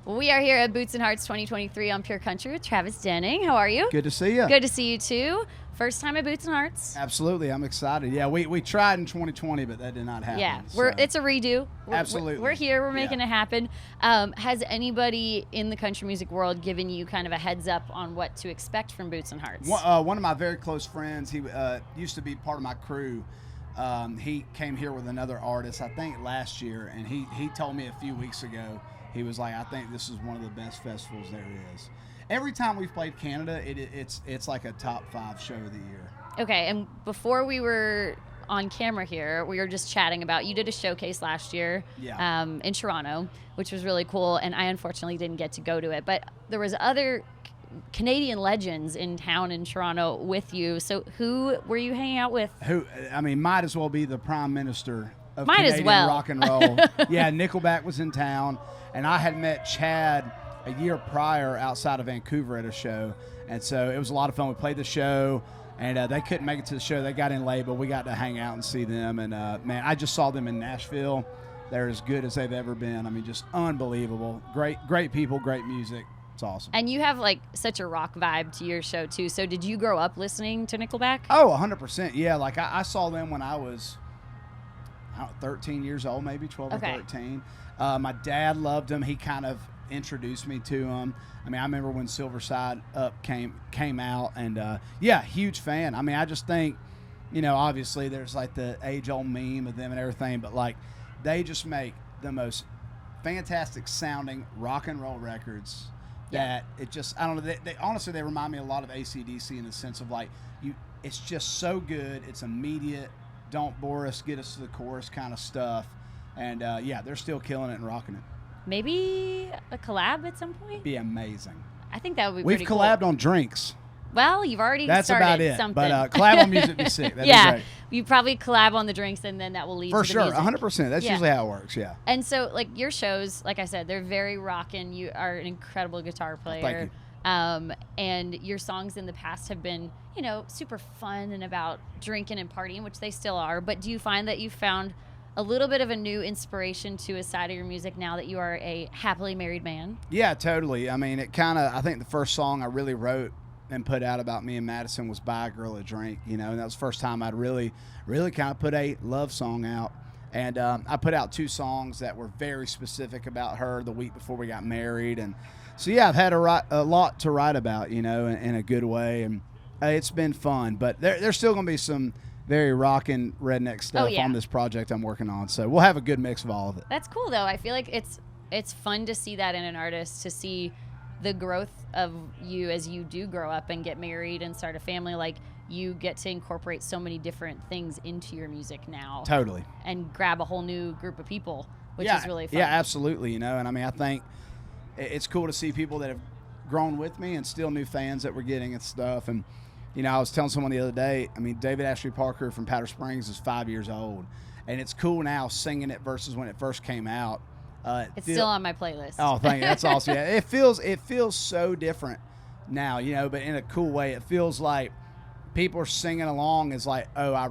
We are here at Boots and Hearts 2023 on Pure Country with Travis Denning. How are you? Good to see you. Good to see you too. First time at Boots and Hearts. Absolutely, I'm excited. Yeah, we tried in 2020, but that did not happen. Yeah, so. It's a redo. Absolutely. We're here. We're making it happen. Has anybody in the country music world given you kind of a heads up on what to expect from Boots and Hearts? One of my very close friends, he used to be part of my crew. He came here with another artist, I think last year, and he told me a few weeks ago, he was like, I think this is one of the best festivals there is. Every time we've played Canada, it's like a top 5 show of the year. Okay, and before we were on camera here, we were just chatting about, you did a showcase last year in Toronto, which was really cool, and I unfortunately didn't get to go to it, but there was other Canadian legends in town in Toronto with you. So who were you hanging out with? Might as well be the Prime Minister of Might Canadian as well. rock and roll. Yeah, Nickelback was in town, and I had met Chad a year prior outside of Vancouver at a show, and so it was a lot of fun. We played the show, and they couldn't make it to the show. They got in late, but we got to hang out and see them, and man, I just saw them in Nashville. They're as good as they've ever been. I mean, just unbelievable. Great people, great music. It's awesome. And you have like such a rock vibe to your show too. So did you grow up listening to Nickelback? Oh, 100%. Yeah, like I saw them when I was 13 years old, maybe 12 or 13. My dad loved them. He kind of introduced me to them. I mean, I remember when Silver Side Up came out, and huge fan. I mean, I just think, obviously there's like the age-old meme of them and everything, but like they just make the most fantastic sounding rock and roll records. That it just, I don't know, they honestly, they remind me a lot of AC/DC in the sense of like, it's just so good, it's immediate, don't bore us, get us to the chorus kind of stuff. And they're still killing it and rocking it. Maybe a collab at some point? Be amazing. I think that would be pretty cool. We've collabed on drinks. Well, you've already That's started about it. something. But collab on music would be sick. That'd be great. You probably collab on the drinks, and then that will lead for to the music. 100%. That's usually how it works, yeah. And so, like, your shows, like I said, they're very rockin'. You are an incredible guitar player. Thank you. And your songs in the past have been, super fun and about drinking and partying, which they still are. But do you find that you found a little bit of a new inspiration to a side of your music now that you are a happily married man? Yeah, totally. I mean, I think the first song I really wrote and put out about me and Madison was Buy a Girl a Drink, and that was the first time I'd really kind of put a love song out. And I put out 2 songs that were very specific about her the week before we got married. And so, I've had a lot to write about, in a good way. And it's been fun. But there's still going to be some very rockin' redneck stuff on this project I'm working on. So we'll have a good mix of all of it. That's cool, though. I feel like it's fun to see that in an artist, to see the growth of you as you do grow up and get married and start a family. Like, you get to incorporate so many different things into your music now. Totally. And grab a whole new group of people, which is really fun. Yeah, absolutely. And I mean, I think it's cool to see people that have grown with me and still new fans that we're getting and stuff. And, I was telling someone the other day, I mean, David Ashley Parker from Powder Springs is 5 years old. And it's cool now singing it versus when it first came out. It's still on my playlist. Oh, thank you. That's awesome. Yeah, it feels so different now, but in a cool way. It feels like people are singing along. It's like, oh, I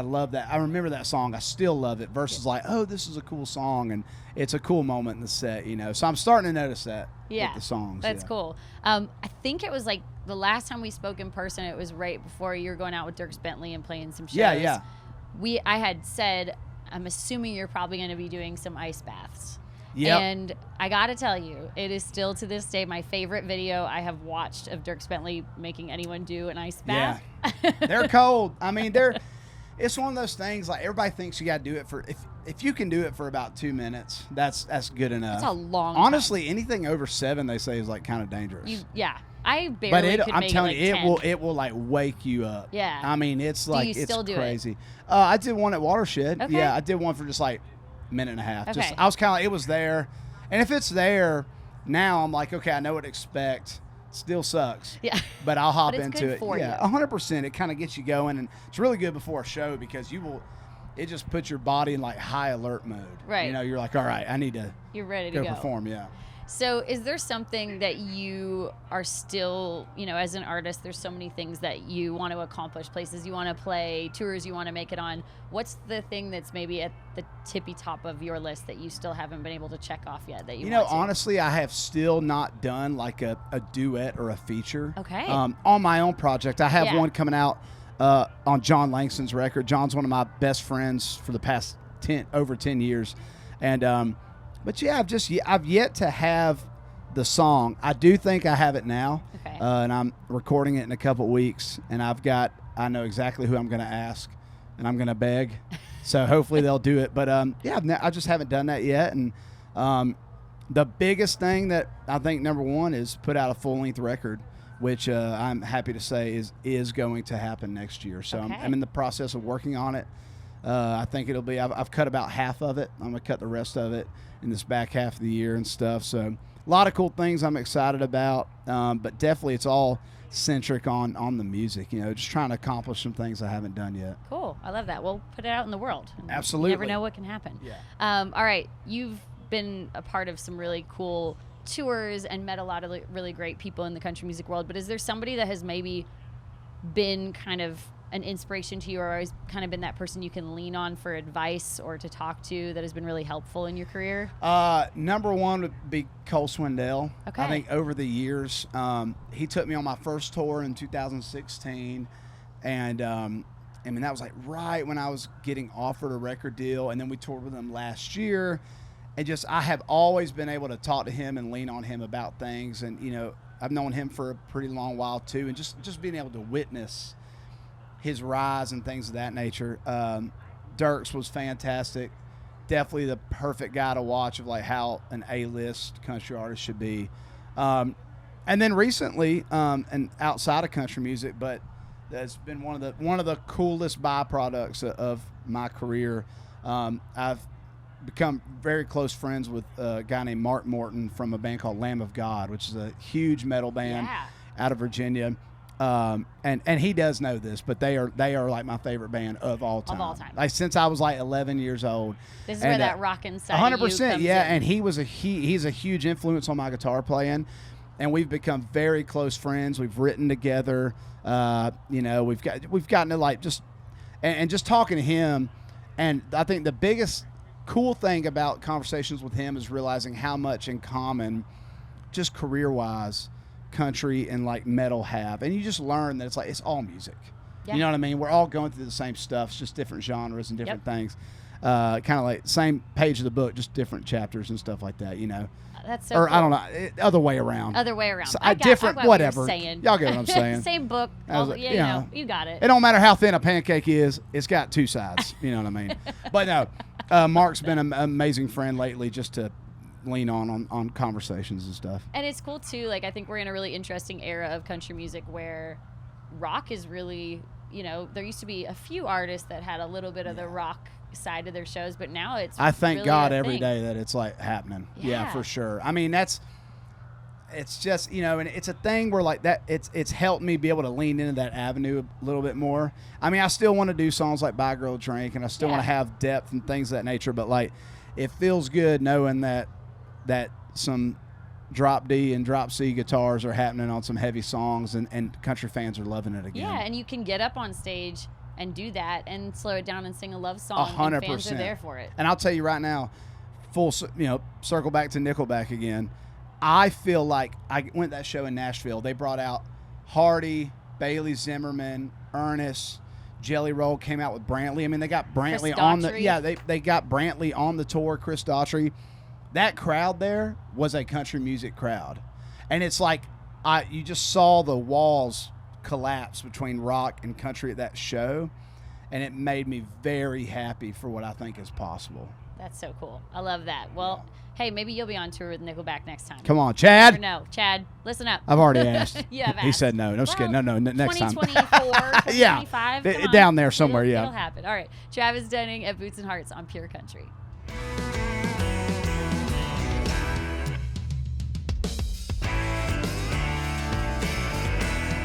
love that. I remember that song. I still love it. Versus like, oh, this is a cool song, and it's a cool moment in the set, So I'm starting to notice that with the songs. That's cool. I think it was like the last time we spoke in person, it was right before you were going out with Dierks Bentley and playing some shows. Yeah. I had said, I'm assuming you're probably going to be doing some ice baths. Yep. And I got to tell you, it is still to this day my favorite video I have watched of Dierks Bentley making anyone do an ice bath. Yeah. They're cold. I mean, it's one of those things, like, everybody thinks you got to do it for, if you can do it for about 2 minutes, that's good enough. That's a long Honestly, time. Anything over 7, they say, is like kind of dangerous. I barely could I'm make telling it like you, 10. it will like wake you up. Yeah. I mean, it's like, do you still do crazy. I did one at Watershed. Okay. Yeah, I did one for just like minute and a half. Okay. I was kind of like, it was there, and if it's there now, I'm like, okay, I know what to expect. Still sucks. Yeah. But I'll hop But it's into good it. for Yeah, you. 100%. It kind of gets you going, and it's really good before a show because it just puts your body in like high alert mode. Right. You're like, all right, I need to You're ready to go. perform. Yeah. So is there something that you are still, as an artist, there's so many things that you want to accomplish, places you want to play, tours you want to make it on. What's the thing that's maybe at the tippy top of your list that you still haven't been able to check off yet that you want to? Honestly, I have still not done like a duet or a feature. Okay. On my own project. I have one coming out on John Langston's record. John's one of my best friends for the past over 10 years. And but yeah, I've yet to have the song. I do think I have it now. Okay. And I'm recording it in a couple of weeks, and I know exactly who I'm going to ask, and I'm going to beg. So hopefully they'll do it. But I just haven't done that yet. And the biggest thing that I think, number one, is put out a full-length record, which I'm happy to say is going to happen next year. So okay. I'm in the process of working on it. I think it'll be. I've cut about half of it. I'm gonna cut the rest of it in this back half of the year and stuff. So a lot of cool things I'm excited about. But definitely, it's all centric on the music. Just trying to accomplish some things I haven't done yet. Cool. I love that. We'll put it out in the world. Absolutely. You never know what can happen. Yeah. All right. You've been a part of some really cool tours and met a lot of really great people in the country music world. But is there somebody that has maybe been kind of an inspiration to you, or always kind of been that person you can lean on for advice or to talk to that has been really helpful in your career? Number one would be Cole Swindell. Okay. I think over the years, he took me on my first tour in 2016, and that was like right when I was getting offered a record deal, and then we toured with him last year, and I have always been able to talk to him and lean on him about things, and I've known him for a pretty long while too, and just being able to witness his rise and things of that nature. Dierks was fantastic. Definitely the perfect guy to watch of like how an A-list country artist should be. And then recently, and outside of country music, but that's been one of the coolest byproducts of my career. I've become very close friends with a guy named Mark Morton from a band called Lamb of God, which is a huge metal band out of Virginia. And he does know this, but they are like my favorite band of all time. Of all time. Like since I was like 11 years old. This is where that rockin' side 100%, yeah. in. And he's a huge influence on my guitar playing, and we've become very close friends. We've written together. We've gotten to like just talking to him, and I think the biggest cool thing about conversations with him is realizing how much in common, just career-wise, country and like metal have, and you just learn that it's all music. You know what I mean? We're all going through the same stuff. It's just different genres and different things. Kind of like same page of the book, just different chapters and stuff like that. That's so. Or cool. I don't know, other way around. Other way around. So, I got different, whatever. What you're saying. Y'all get what I'm saying. Same book. You got it. It don't matter how thin a pancake is; it's got two sides. You know what I mean? But no, Mark's been an amazing friend lately, just to lean on conversations and stuff. And it's cool too. Like I think we're in a really interesting era of country music where rock is really, there used to be a few artists that had a little bit of the rock side of their shows, but now it's I thank really God a every thing. day that it's like happening. Yeah, for sure. I mean, it's just, and it's a thing where like that it's helped me be able to lean into that avenue a little bit more. I mean, I still want to do songs like Buy Girl Drink, and I still want to have depth and things of that nature, but like it feels good knowing that some drop D and drop C guitars are happening on some heavy songs, and country fans are loving it again. Yeah, and you can get up on stage and do that and slow it down and sing a love song 100%. and fans are there for it. And I'll tell you right now, circle back to Nickelback again. I feel like I went to that show in Nashville. They brought out Hardy, Bailey Zimmerman, Ernest, Jelly Roll came out with Brantley. I mean, they got Brantley on the they got Brantley on the tour, Chris Daughtry. That crowd there was a country music crowd. And it's like you just saw the walls collapse between rock and country at that show, and it made me very happy for what I think is possible. That's so cool. I love that. Well, hey, maybe you'll be on tour with Nickelback next time. Come on, Chad. No, Chad, listen up. I've already asked. You have asked. He said no. No, just kidding. No, next time. 2024, 2025. Yeah, down there somewhere, It'll happen. All right. Travis Denning at Boots and Hearts on Pure Country.